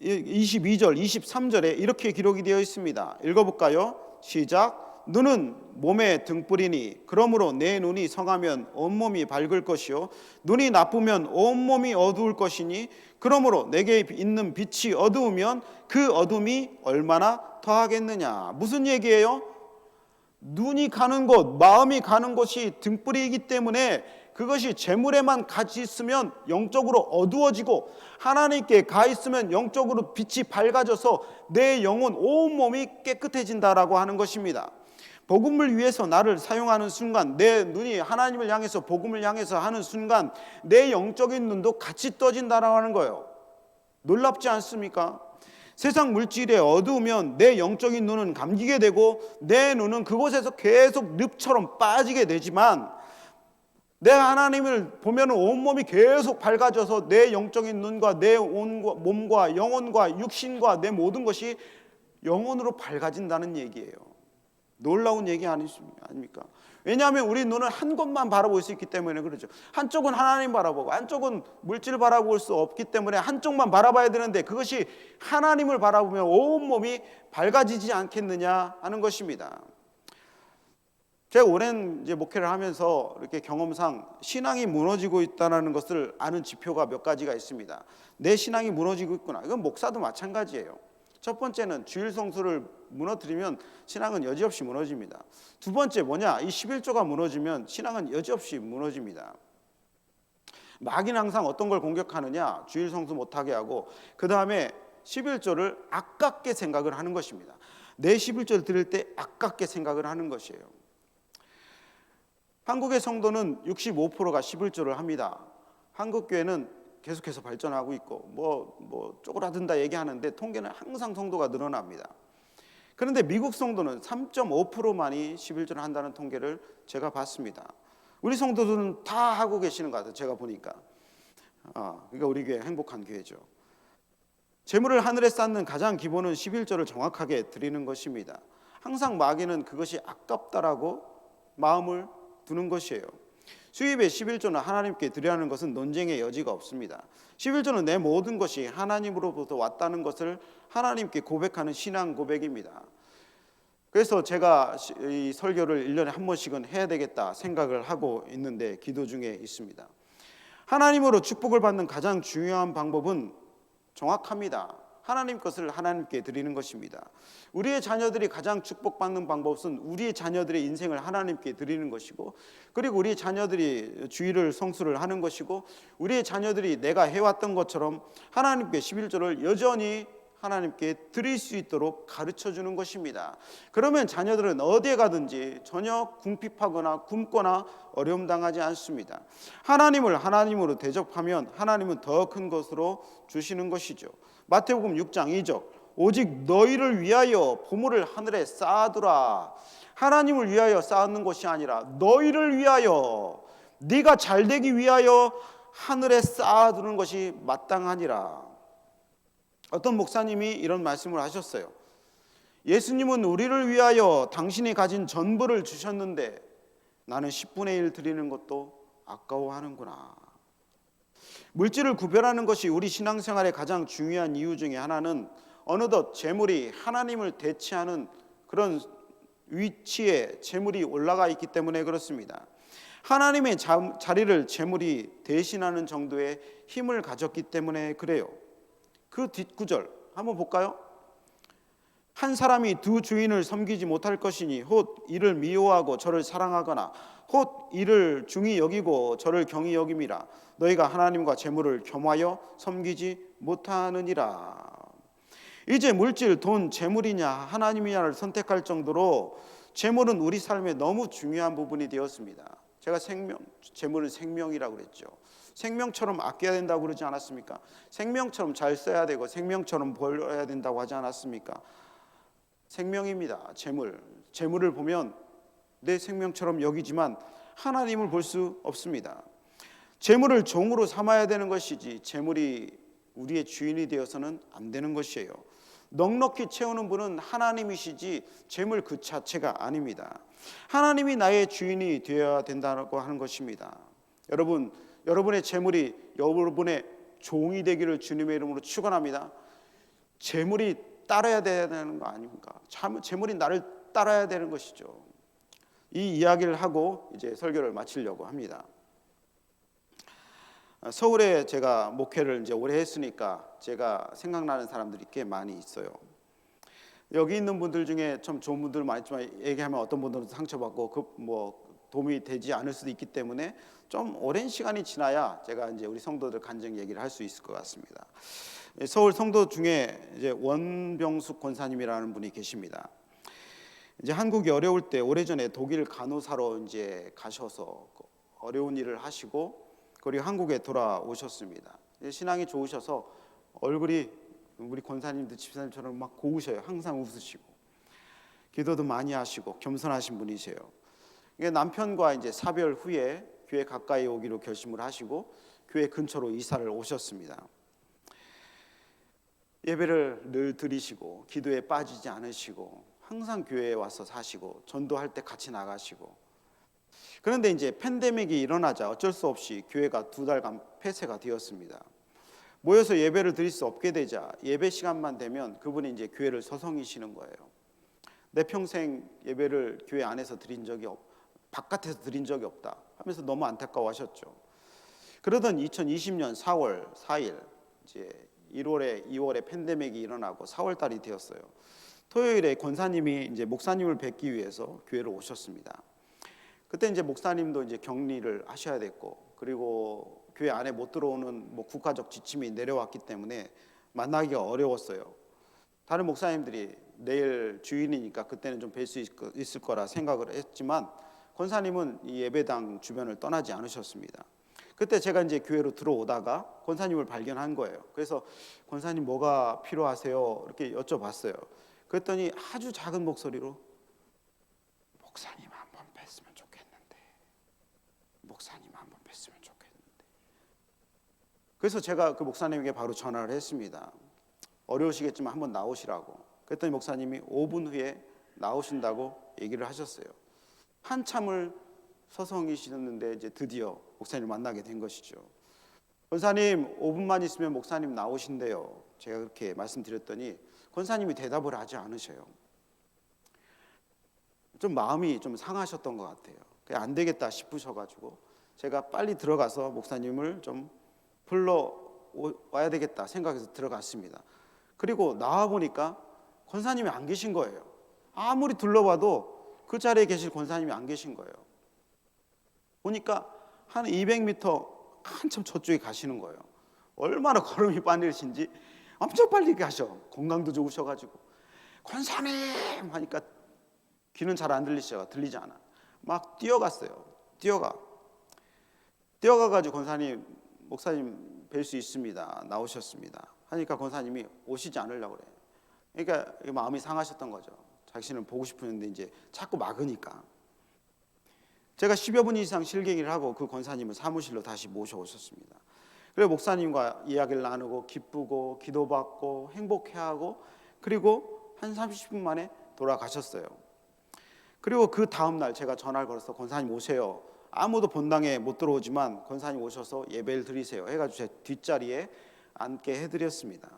22절 23절에 이렇게 기록이 되어 있습니다. 읽어볼까요? 시작. 눈은 몸의 등불이니 그러므로 내 눈이 성하면 온몸이 밝을 것이요 눈이 나쁘면 온몸이 어두울 것이니 그러므로 내게 있는 빛이 어두우면 그 어둠이 얼마나 더하겠느냐. 무슨 얘기예요? 눈이 가는 곳, 마음이 가는 곳이 등불이기 때문에 그것이 재물에만 같이 있으면 영적으로 어두워지고, 하나님께 가 있으면 영적으로 빛이 밝아져서 내 영혼 온몸이 깨끗해진다라고 하는 것입니다. 복음을 위해서 나를 사용하는 순간, 내 눈이 하나님을 향해서 복음을 향해서 하는 순간 내 영적인 눈도 같이 떠진다라고 하는 거예요. 놀랍지 않습니까? 세상 물질에 어두우면 내 영적인 눈은 감기게 되고 내 눈은 그곳에서 계속 늪처럼 빠지게 되지만, 내가 하나님을 보면 온몸이 계속 밝아져서 내 영적인 눈과 내 몸과 영혼과 육신과 내 모든 것이 영혼으로 밝아진다는 얘기예요. 놀라운 얘기 아닙니까? 왜냐하면 우리 눈은 한 곳만 바라볼 수 있기 때문에 그렇죠. 한쪽은 하나님 바라보고 한쪽은 물질을 바라볼 수 없기 때문에 한쪽만 바라봐야 되는데, 그것이 하나님을 바라보면 온몸이 밝아지지 않겠느냐 하는 것입니다. 제가 오랜 이제 목회를 하면서 이렇게 경험상 신앙이 무너지고 있다는 것을 아는 지표가 몇 가지가 있습니다. 내 신앙이 무너지고 있구나. 이건 목사도 마찬가지예요. 첫 번째는 주일 성수를 무너뜨리면 신앙은 여지없이 무너집니다. 두 번째 뭐냐? 이 11조가 무너지면 신앙은 여지없이 무너집니다. 마귀는 항상 어떤 걸 공격하느냐? 주일 성수 못하게 하고, 그 다음에 11조를 아깝게 생각을 하는 것입니다. 내 11조를 드릴 때 아깝게 생각을 하는 것이에요. 한국의 성도는 65%가 11조를 합니다. 한국 교회는 계속해서 발전하고 있고 뭐 쪼그라든다 얘기하는데 통계는 항상 성도가 늘어납니다. 그런데 미국 성도는 3.5%만이 11조를 한다는 통계를 제가 봤습니다. 우리 성도들은 다 하고 계시는 것 같아요. 제가 보니까. 그러니까 우리 교회 행복한 교회죠. 재물을 하늘에 쌓는 가장 기본은 11조를 정확하게 드리는 것입니다. 항상 마귀는 그것이 아깝다라고 마음을 두는 것이에요. 수입의 11조는 하나님께 드리라는 것은 논쟁의 여지가 없습니다. 11조는 내 모든 것이 하나님으로부터 왔다는 것을 하나님께 고백하는 신앙 고백입니다. 그래서 제가 이 설교를 1년에 한 번씩은 해야 되겠다 생각을 하고 있는데, 기도 중에 있습니다. 하나님으로 축복을 받는 가장 중요한 방법은 정확합니다. 하나님 것을 하나님께 드리는 것입니다. 우리의 자녀들이 가장 축복받는 방법은 우리의 자녀들의 인생을 하나님께 드리는 것이고, 그리고 우리 자녀들이 주일을 성수를 하는 것이고, 우리의 자녀들이 내가 해왔던 것처럼 하나님께 11조를 여전히 하나님께 드릴 수 있도록 가르쳐주는 것입니다. 그러면 자녀들은 어디에 가든지 전혀 궁핍하거나 굶거나 어려움 당하지 않습니다. 하나님을 하나님으로 대접하면 하나님은 더 큰 것으로 주시는 것이죠. 마태복음 6장 2절, 오직 너희를 위하여 보물을 하늘에 쌓아두라. 하나님을 위하여 쌓는 것이 아니라 너희를 위하여, 네가 잘되기 위하여 하늘에 쌓아두는 것이 마땅하니라. 어떤 목사님이 이런 말씀을 하셨어요. 예수님은 우리를 위하여 당신이 가진 전부를 주셨는데 나는 10분의 1 드리는 것도 아까워하는구나. 물질을 구별하는 것이 우리 신앙생활의 가장 중요한 이유 중에 하나는 어느덧 재물이 하나님을 대체하는 그런 위치에 재물이 올라가 있기 때문에 그렇습니다. 하나님의 자리를 재물이 대신하는 정도의 힘을 가졌기 때문에 그래요. 그 뒷구절 한번 볼까요? 한 사람이 두 주인을 섬기지 못할 것이니 혹 이를 미워하고 저를 사랑하거나 혹 이를 중히 여기고 저를 경히 여김이라. 너희가 하나님과 재물을 겸하여 섬기지 못하느니라. 이제 물질, 돈, 재물이냐 하나님이냐를 선택할 정도로 재물은 우리 삶에 너무 중요한 부분이 되었습니다. 제가 재물은 생명이라고 그랬죠. 생명처럼 아껴야 된다고 그러지 않았습니까? 생명처럼 잘 써야 되고 생명처럼 벌어야 된다고 하지 않았습니까? 생명입니다. 재물을 보면 내 생명처럼 여기지만 하나님을 볼 수 없습니다. 재물을 종으로 삼아야 되는 것이지 재물이 우리의 주인이 되어서는 안 되는 것이에요. 넉넉히 채우는 분은 하나님이시지 재물 그 자체가 아닙니다. 하나님이 나의 주인이 되어야 된다고 하는 것입니다. 여러분의 재물이 여러분의 종이 되기를 주님의 이름으로 축원합니다. 재물이 따라야 되는 거 아닙니까? 재물이 나를 따라야 되는 것이죠. 이 이야기를 하고 이제 설교를 마치려고 합니다. 서울에 제가 목회를 이제 오래 했으니까 제가 생각나는 사람들이 꽤 많이 있어요. 여기 있는 분들 중에 참 좋은 분들 많지만 얘기하면 어떤 분들은 상처받고 도움이 되지 않을 수도 있기 때문에 좀 오랜 시간이 지나야 제가 이제 우리 성도들 간증 얘기를 할 수 있을 것 같습니다. 서울 성도 중에 이제 원병숙 권사님이라는 분이 계십니다. 이제 한국이 어려울 때 오래전에 독일 간호사로 이제 가셔서 어려운 일을 하시고 그리고 한국에 돌아오셨습니다. 신앙이 좋으셔서 얼굴이 우리 권사님들 집사님처럼 막 고우셔요. 항상 웃으시고 기도도 많이 하시고 겸손하신 분이세요. 남편과 이제 사별 후에 교회 가까이 오기로 결심을 하시고 교회 근처로 이사를 오셨습니다. 예배를 늘 드리시고 기도에 빠지지 않으시고 항상 교회에 와서 사시고 전도할 때 같이 나가시고 그런데 이제 팬데믹이 일어나자 어쩔 수 없이 교회가 2달간 폐쇄가 되었습니다. 모여서 예배를 드릴 수 없게 되자 예배 시간만 되면 그분이 이제 교회를 서성이시는 거예요. 내 평생 예배를 교회 안에서 바깥에서 드린 적이 없다 하면서 너무 안타까워하셨죠. 그러던 2020년 4월 4일 이제 2월에 팬데믹이 일어나고 4월 달이 되었어요. 토요일에 권사님이 이제 목사님을 뵙기 위해서 교회로 오셨습니다. 그때 이제 목사님도 이제 격리를 하셔야 됐고 그리고 교회 안에 못 들어오는 국가적 지침이 내려왔기 때문에 만나기가 어려웠어요. 다른 목사님들이 내일 주일이니까 그때는 좀 뵐 수 있을 거라 생각을 했지만 권사님은 이 예배당 주변을 떠나지 않으셨습니다. 그때 제가 이제 교회로 들어오다가 권사님을 발견한 거예요. 그래서 권사님 뭐가 필요하세요? 이렇게 여쭤봤어요. 그랬더니 아주 작은 목소리로 목사님 한번 뵀으면 좋겠는데 목사님 한번 뵀으면 좋겠는데 그래서 제가 그 목사님에게 바로 전화를 했습니다. 어려우시겠지만 한번 나오시라고. 그랬더니 목사님이 5분 후에 나오신다고 얘기를 하셨어요. 한참을 서성이시는데 이제 드디어 목사님을 만나게 된 것이죠. 권사님 5분만 있으면 목사님 나오신대요. 제가 그렇게 말씀드렸더니 권사님이 대답을 하지 않으셔요. 좀 마음이 좀 상하셨던 것 같아요. 안 되겠다 싶으셔가지고 제가 빨리 들어가서 목사님을 좀 불러와야 되겠다 생각해서 들어갔습니다. 그리고 나와 보니까 권사님이 안 계신 거예요. 아무리 둘러봐도 그 자리에 계실 권사님이 안 계신 거예요. 보니까 한 200m 한참 저쪽에 가시는 거예요. 얼마나 걸음이 빠르신지 엄청 빨리 가셔. 건강도 좋으셔가지고 권사님 하니까 귀는 잘 안 들리지 않아. 막 뛰어갔어요. 뛰어가가지고 권사님, 목사님 뵐 수 있습니다. 나오셨습니다. 하니까 권사님이 오시지 않으려고 그래요. 그러니까 마음이 상하셨던 거죠. 자신을 보고 싶었는데 이제 자꾸 막으니까. 제가 10여 분 이상 실갱이를 하고 그 권사님을 사무실로 다시 모셔오셨습니다. 그리고 목사님과 이야기를 나누고 기쁘고 기도받고 행복해하고 그리고 한 30분 만에 돌아가셨어요. 그리고 그 다음 날 제가 전화를 걸어서 권사님 오세요. 아무도 본당에 못 들어오지만 권사님 오셔서 예배를 드리세요 해가지고 제 뒷자리에 앉게 해드렸습니다.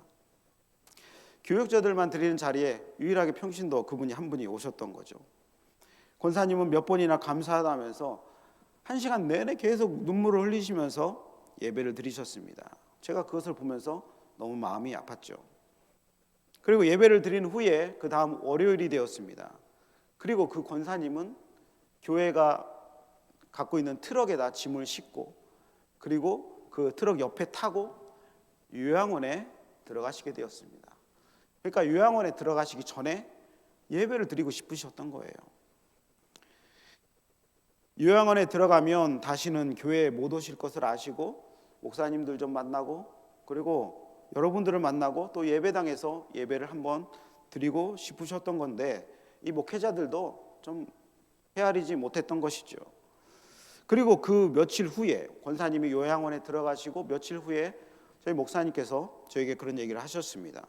교역자들만 드리는 자리에 유일하게 평신도 그분이 한 분이 오셨던 거죠. 권사님은 몇 번이나 감사하다면서 1시간 내내 계속 눈물을 흘리시면서 예배를 드리셨습니다. 제가 그것을 보면서 너무 마음이 아팠죠. 그리고 예배를 드린 후에 그 다음 월요일이 되었습니다. 그리고 그 권사님은 교회가 갖고 있는 트럭에다 짐을 싣고 그리고 그 트럭 옆에 타고 요양원에 들어가시게 되었습니다. 그러니까 요양원에 들어가시기 전에 예배를 드리고 싶으셨던 거예요. 요양원에 들어가면 다시는 교회에 못 오실 것을 아시고 목사님들 좀 만나고 그리고 여러분들을 만나고 또 예배당에서 예배를 한번 드리고 싶으셨던 건데 이 목회자들도 좀 헤아리지 못했던 것이죠. 그리고 그 며칠 후에 권사님이 요양원에 들어가시고 며칠 후에 저희 목사님께서 저에게 그런 얘기를 하셨습니다.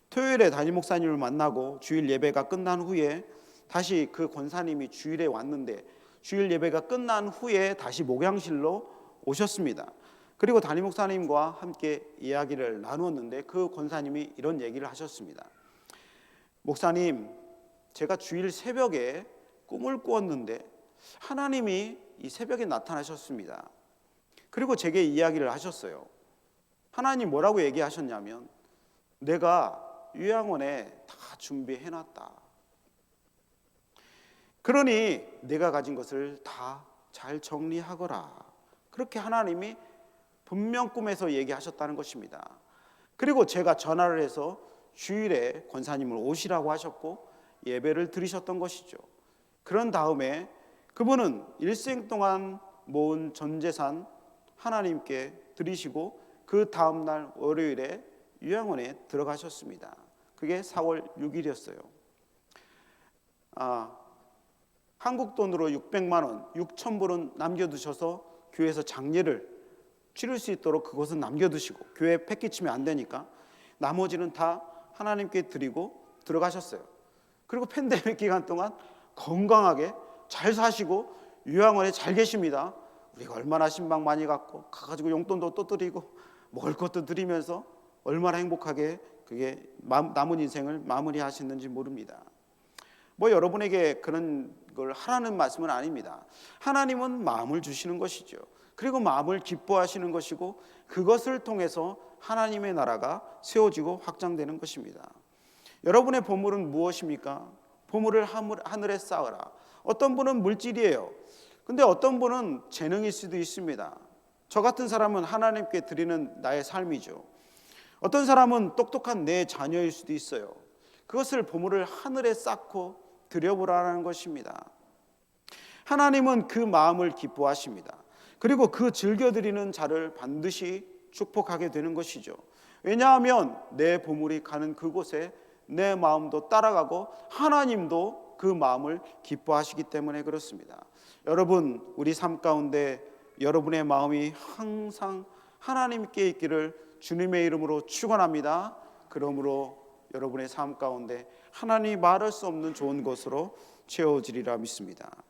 토요일에 담임 목사님을 만나고 주일 예배가 끝난 후에 다시 그 권사님이 주일에 왔는데 주일 예배가 끝난 후에 다시 목양실로 오셨습니다. 그리고 담임 목사님과 함께 이야기를 나누었는데 그 권사님이 이런 얘기를 하셨습니다. 목사님, 제가 주일 새벽에 꿈을 꾸었는데 하나님이 이 새벽에 나타나셨습니다. 그리고 제게 이야기를 하셨어요. 하나님 뭐라고 얘기하셨냐면 내가 요양원에 다 준비해놨다. 그러니 내가 가진 것을 다 잘 정리하거라. 그렇게 하나님이 분명 꿈에서 얘기하셨다는 것입니다. 그리고 제가 전화를 해서 주일에 권사님을 오시라고 하셨고 예배를 드리셨던 것이죠. 그런 다음에 그분은 일생 동안 모은 전 재산 하나님께 드리시고 그 다음날 월요일에 요양원에 들어가셨습니다. 그게 4월 6일이었어요. 한국 돈으로 600만 원, 6천 불은 남겨두셔서 교회에서 장례를 치를 수 있도록 그것은 남겨두시고 교회에 패기치면 안 되니까 나머지는 다 하나님께 드리고 들어가셨어요. 그리고 팬데믹 기간 동안 건강하게 잘 사시고 요양원에 잘 계십니다. 우리가 얼마나 신방 많이 갖고 가가지고 용돈도 또 드리고 먹을 것도 드리면서 얼마나 행복하게 그게 남은 인생을 마무리하셨는지 모릅니다. 뭐 여러분에게 그런 걸 하라는 말씀은 아닙니다. 하나님은 마음을 주시는 것이죠. 그리고 마음을 기뻐하시는 것이고 그것을 통해서 하나님의 나라가 세워지고 확장되는 것입니다. 여러분의 보물은 무엇입니까? 보물을 하늘에 쌓으라. 어떤 분은 물질이에요. 근데 어떤 분은 재능일 수도 있습니다. 저 같은 사람은 하나님께 드리는 나의 삶이죠. 어떤 사람은 똑똑한 내 자녀일 수도 있어요. 그것을 보물을 하늘에 쌓고 드려보라는 것입니다. 하나님은 그 마음을 기뻐하십니다. 그리고 그 즐겨드리는 자를 반드시 축복하게 되는 것이죠. 왜냐하면 내 보물이 가는 그곳에 내 마음도 따라가고 하나님도 그 마음을 기뻐하시기 때문에 그렇습니다. 여러분, 우리 삶 가운데 여러분의 마음이 항상 하나님께 있기를 주님의 이름으로 축원합니다. 그러므로 여러분의 삶 가운데 하나님이 말할 수 없는 좋은 것으로 채워지리라 믿습니다.